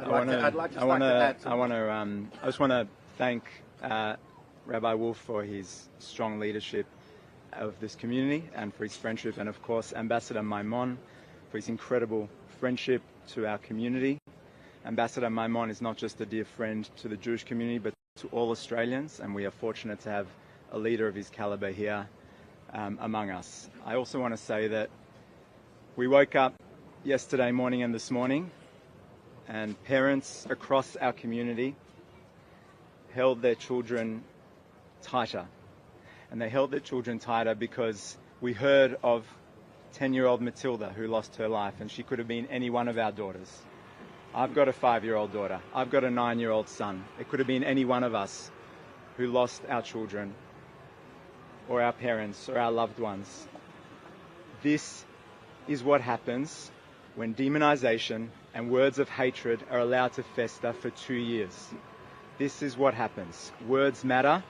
I just want to thank Rabbi Wolf for his strong leadership of this community and for his friendship, and of course Ambassador Maimon for his incredible friendship to our community. Ambassador Maimon is not just a dear friend to the Jewish community, but to all Australians, and we are fortunate to have a leader of his caliber here among us. I also want to say that we woke up yesterday morning and this morning, and parents across our community held their children tighter. And they held their children tighter because we heard of 10-year-old Matilda who lost her life, and she could have been any one of our daughters. I've got a 5-year-old daughter. I've got a 9-year-old son. It could have been any one of us who lost our children or our parents or our loved ones. This is what happens when demonization and words of hatred are allowed to fester for 2 years. This is what happens. Words matter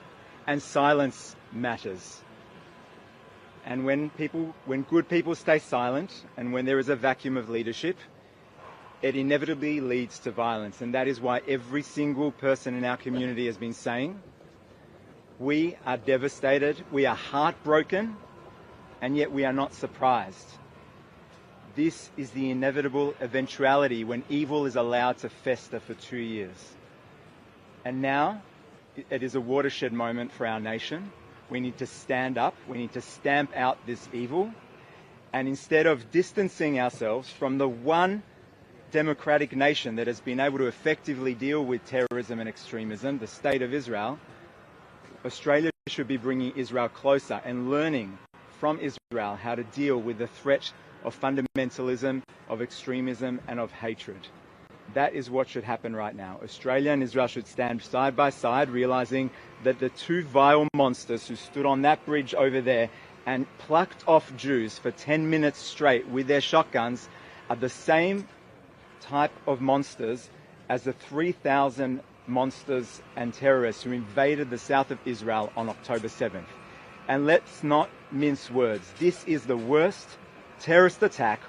and silence matters. And when good people stay silent and when there is a vacuum of leadership, it inevitably leads to violence. And that is why every single person in our community has been saying, we are devastated, we are heartbroken, and yet we are not surprised. This is the inevitable eventuality when evil is allowed to fester for 2 years. And now it is a watershed moment for our nation. We need to stand up. We need to stamp out this evil. And instead of distancing ourselves from the one democratic nation that has been able to effectively deal with terrorism and extremism, the State of Israel, Australia should be bringing Israel closer and learning from Israel how to deal with the threat of fundamentalism, of extremism, and of hatred. That is what should happen right now. Australia and Israel should stand side by side, realizing that the two vile monsters who stood on that bridge over there and plucked off Jews for 10 minutes straight with their shotguns are the same type of monsters as the 3,000 monsters and terrorists who invaded the south of Israel on October 7th. And let's not mince words. This is the worst terrorist attack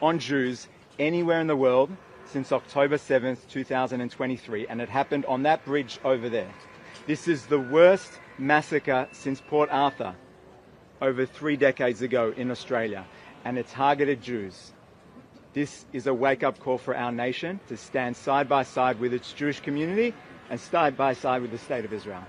on Jews anywhere in the world since October 7th, 2023, and it happened on that bridge over there. This is the worst massacre since Port Arthur over 3 decades ago in Australia, and it targeted Jews. This is a wake-up call for our nation to stand side by side with its Jewish community and side by side with the State of Israel.